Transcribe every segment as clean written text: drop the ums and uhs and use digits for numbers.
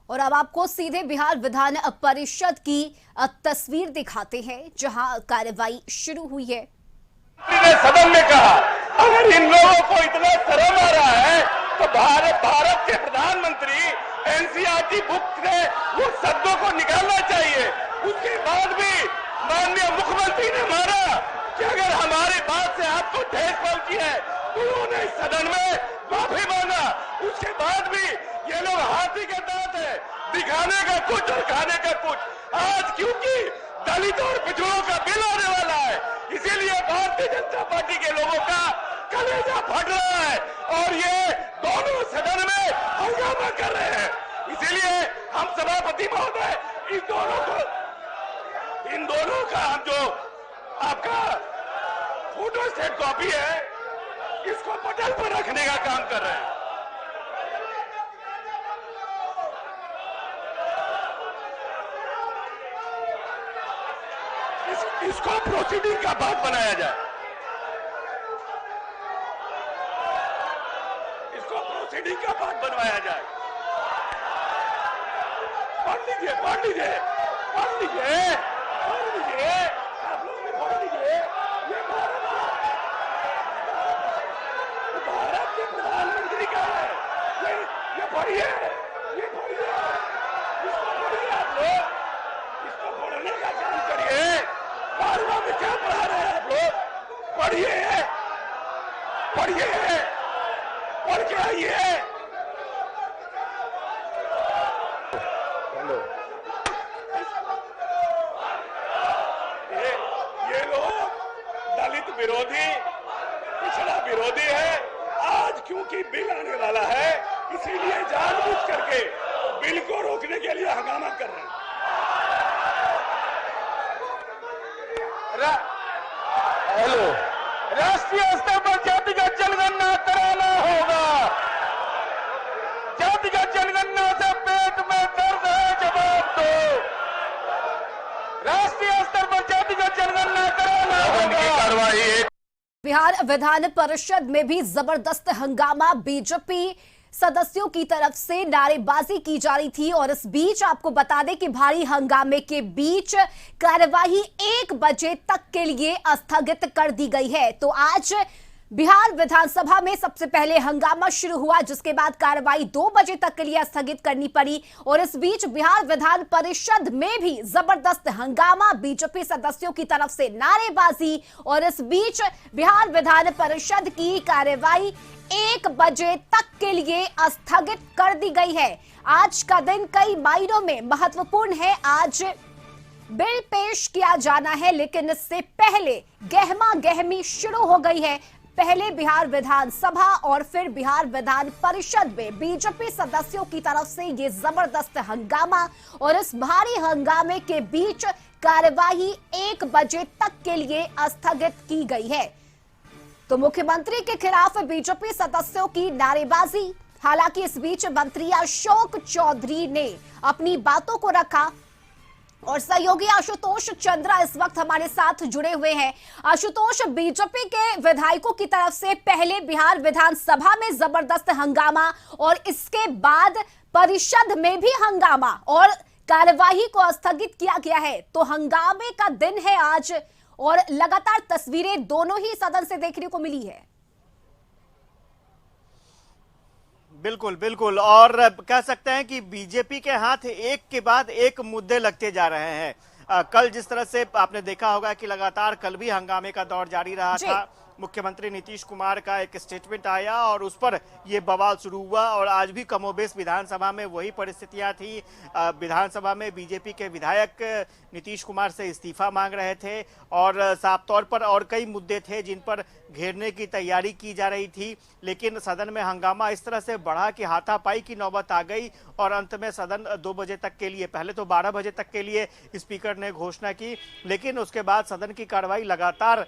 और अब आपको सीधे बिहार विधान परिषद की तस्वीर दिखाते हैं जहां कार्यवाही शुरू हुई है। ने सदन में कहा, अगर इन लोगों को इतना शर्म आ रहा है तो भारत के प्रधानमंत्री एनसीईआरटी बुक से वो शब्दों को निकालना चाहिए। उसके बाद भी माननीय मुख्यमंत्री ने माना कि अगर हमारी बात से आपको ठेस पहुंची है तो उन्होंने सदन में माफी मांगा। उसके बाद भी ये लोग हाथी के दांत है, दिखाने का कुछ और खाने का कुछ। आज क्योंकि दलितों और पिछड़ों का बिल आने वाला है, इसीलिए भारतीय जनता पार्टी के लोगों का कलेजा फट रहा है और ये दोनों सदन में हंगामा कर रहे हैं। इसीलिए हम सभापति महोदय इन दोनों का हम जो आपका फोटो स्टेट कॉपी है इसको पटल पर रखने का काम कर रहे हैं। इसको प्रोसीडिंग का भाग बनाया जाए, इसको प्रोसीडिंग का भाग बनवाया जाए। पढ़ लीजिए, पढ़ लीजिए, पढ़ लीजिए, पढ़ लीजिए, आप लोग भी पढ़ लीजिए। ये भारत के प्रधानमंत्री का है, ये पढ़िए, ये पढ़िए, इसको पढ़िए। आप लोग इसको पढ़ने का काम करिए। बारवा में क्या पढ़ा रहे हैं आप लोग? पढ़िए, पढ़िए, पढ़ के आइए। ये लोग दलित विरोधी, पिछड़ा विरोधी है। आज क्योंकि बिल आने वाला है इसीलिए जानबूझ करके बिल को रोकने के लिए हंगामा कर रहे हैं। हेलो, राष्ट्रीय स्तर पर जातिगत जनगणना कराना होगा। जातिगत जनगणना से पेट में दर्द है, जवाब दो। राष्ट्रीय स्तर पर जातिगत जनगणना कराना होगा। कार्रवाई बिहार विधान परिषद में भी जबरदस्त हंगामा, बीजेपी सदस्यों की तरफ से नारेबाजी की जा रही थी और इस बीच आपको बता दें कि भारी हंगामे के बीच कार्यवाही 1 बजे तक के लिए स्थगित कर दी गई है। तो आज बिहार विधानसभा में सबसे पहले हंगामा शुरू हुआ, जिसके बाद कार्यवाही 2 बजे तक के लिए स्थगित करनी पड़ी और इस बीच बिहार विधान परिषद में भी जबरदस्त हंगामा, बीजेपी सदस्यों की तरफ से नारेबाजी और इस बीच बिहार विधान परिषद की कार्यवाही 1 बजे तक के लिए स्थगित कर दी गई है। आज का दिन कई मायनों में महत्वपूर्ण है। आज बिल पेश किया जाना है, लेकिन इससे पहले गहमा गहमी शुरू हो गई है। पहले बिहार विधानसभा और फिर बिहार विधान परिषद में बीजेपी सदस्यों की तरफ से ये जबरदस्त हंगामा और इस भारी हंगामे के बीच कार्यवाही 1 बजे तक के लिए स्थगित की गई है। तो मुख्यमंत्री के खिलाफ बीजेपी सदस्यों की नारेबाजी। हालांकि इस बीच मंत्री अशोक चौधरी ने अपनी बातों को रखा और सहयोगी आशुतोष चंद्रा इस वक्त हमारे साथ जुड़े हुए हैं। आशुतोष, बीजेपी के विधायकों की तरफ से पहले बिहार विधानसभा में जबरदस्त हंगामा और इसके बाद परिषद में भी हंगामा और कार्यवाही को स्थगित किया गया है। तो हंगामे का दिन है आज और लगातार तस्वीरें दोनों ही सदन से देखने को मिली है। बिल्कुल बिल्कुल, और कह सकते हैं कि बीजेपी के हाथ एक के बाद एक मुद्दे लगते जा रहे हैं। कल जिस तरह से आपने देखा होगा कि लगातार कल भी हंगामे का दौर जारी रहा था। मुख्यमंत्री नीतीश कुमार का एक स्टेटमेंट आया और उस पर यह बवाल शुरू हुआ और आज भी कमोबेश विधानसभा में वही परिस्थितियां थी। विधानसभा में बीजेपी के विधायक नीतीश कुमार से इस्तीफा मांग रहे थे और साफ तौर पर और कई मुद्दे थे जिन पर घेरने की तैयारी की जा रही थी, लेकिन सदन में हंगामा इस तरह से बढ़ा कि हाथापाई की नौबत आ गई और अंत में सदन 2 बजे तक के लिए, पहले तो 12 बजे तक के लिए स्पीकर ने घोषणा की, लेकिन उसके बाद सदन की कार्रवाई लगातार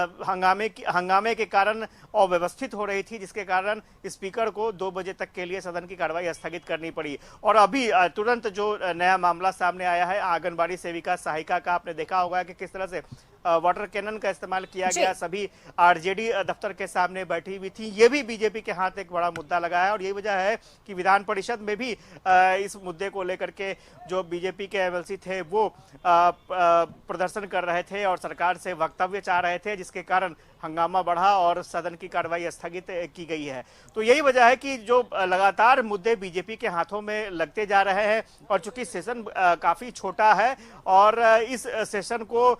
हंगामे के कारण अव्यवस्थित हो रही थी, जिसके कारण स्पीकर को 2 बजे तक के लिए सदन की कार्रवाई स्थगित करनी पड़ी। और अभी तुरंत जो नया मामला सामने आया है आंगनबाड़ी सेविका सहायिका का, आपने देखा होगा कि किस तरह से वाटर कैनन का इस्तेमाल किया जी। गया, सभी आरजेडी दफ्तर के सामने बैठी हुई थी, ये भी बीजेपी के हाथ एक बड़ा मुद्दा लगा है। और यही वजह है कि विधान परिषद में भी इस मुद्दे को लेकर के जो बीजेपी के एमएलसी थे वो प्रदर्शन कर रहे थे और सरकार से वक्तव्य चाह रहे थे, जिसके कारण हंगामा बढ़ा और सदन की कार्रवाई स्थगित की गई है। तो यही वजह है कि जो लगातार मुद्दे बीजेपी के हाथों में लगते जा रहे हैं और चूंकि सेशन काफी छोटा है और इस सेशन को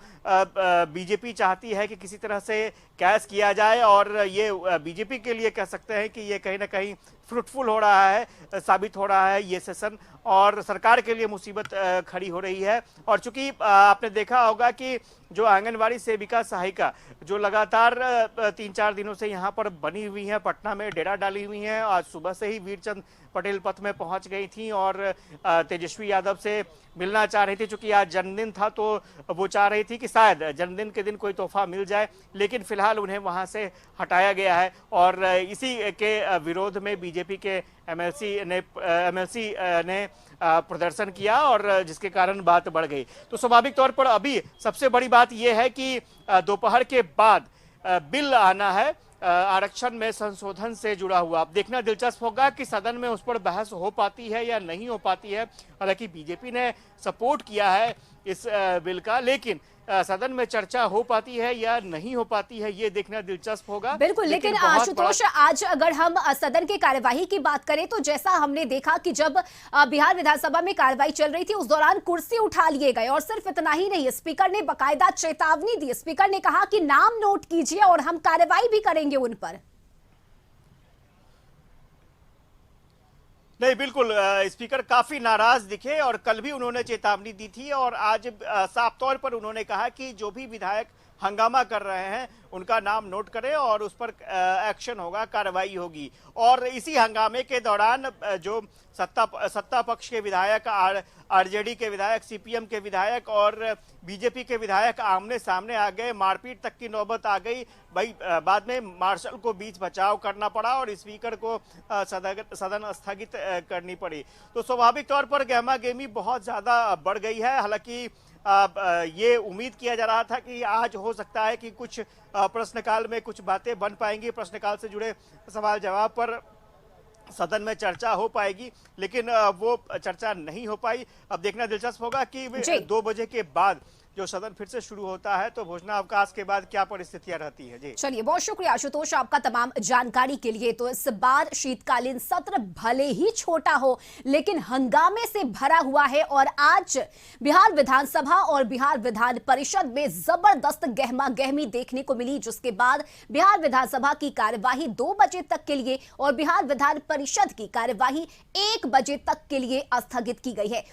बीजेपी चाहती है कि किसी तरह से कैश किया जाए और ये बीजेपी के लिए कह सकते हैं कि ये कहीं ना कहीं फ्रूटफुल हो रहा है, साबित हो रहा है ये सेशन, और सरकार के लिए मुसीबत खड़ी हो रही है। और चूंकि आपने देखा होगा कि जो आंगनवाड़ी सेविका सहायिका जो लगातार 3-4 दिनों से यहाँ पर बनी हुई हैं, पटना में डेरा डाली हुई हैं, आज सुबह से ही वीरचंद पटेल पथ में पहुंच गई थी और तेजस्वी यादव से मिलना चाह रही थी। चूंकि आज जन्मदिन था तो वो चाह रही थी कि शायद जन्मदिन के दिन कोई तोहफा मिल जाए, लेकिन फिलहाल उन्हें वहां से हटाया गया है। और इसी के विरोध में बीजेपी के एमएलसी ने प्रदर्शन किया और जिसके कारण बात बढ़ गई। तो स्वाभाविक तौर पर अभी सबसे बड़ी बात यह है कि दोपहर के बाद बिल आना है आरक्षण में संशोधन से जुड़ा हुआ। अब देखना दिलचस्प होगा कि सदन में उस पर बहस हो पाती है या नहीं हो पाती है। हालांकि बीजेपी ने सपोर्ट किया है इस बिल का, लेकिन सदन में चर्चा हो पाती है या नहीं हो पाती है ये देखना दिलचस्प होगा। बिल्कुल, लेकिन आशुतोष आज अगर हम सदन की कार्यवाही की बात करें तो जैसा हमने देखा कि जब बिहार विधानसभा में कार्यवाही चल रही थी उस दौरान कुर्सी उठा लिए गए और सिर्फ इतना ही नहीं, स्पीकर ने बाकायदा चेतावनी दी। स्पीकर ने कहा कि नाम नोट कीजिए और हम कार्यवाही भी करेंगे उन पर। नहीं, बिल्कुल स्पीकर काफी नाराज दिखे और कल भी उन्होंने चेतावनी दी थी और आज साफ तौर पर उन्होंने कहा कि जो भी विधायक हंगामा कर रहे हैं उनका नाम नोट करें और उस पर एक्शन होगा, कार्रवाई होगी। और इसी हंगामे के दौरान जो सत्ता पक्ष के विधायक, आरजेडी के विधायक, सीपीएम के विधायक और बीजेपी के विधायक आमने सामने आ गए, मारपीट तक की नौबत आ गई। भाई बाद में मार्शल को बीच बचाव करना पड़ा और स्पीकर को सदन स्थगित करनी पड़ी। तो स्वाभाविक तौर पर गहमा-गहमी बहुत ज्यादा बढ़ गई है। हालांकि ये उम्मीद किया जा रहा था कि आज हो सकता है कि कुछ प्रश्नकाल में कुछ बातें बन पाएंगी, प्रश्नकाल से जुड़े सवाल जवाब पर सदन में चर्चा हो पाएगी, लेकिन वो चर्चा नहीं हो पाई। अब देखना दिलचस्प होगा कि 2 बजे के बाद जो सदन फिर से शुरू होता है तो भोजनावकाश के बाद क्या परिस्थितियां रहती है। जी चलिए, बहुत शुक्रिया आशुतोष आपका तमाम जानकारी के लिए। तो इस बार शीतकालीन सत्र भले ही छोटा हो लेकिन हंगामे से भरा हुआ है और आज बिहार विधानसभा और बिहार विधान परिषद में जबरदस्त गहमा गहमी देखने को मिली, जिसके बाद बिहार विधानसभा की कार्यवाही 2 बजे तक के लिए और बिहार विधान परिषद की कार्यवाही 1 बजे तक के लिए स्थगित की गई है।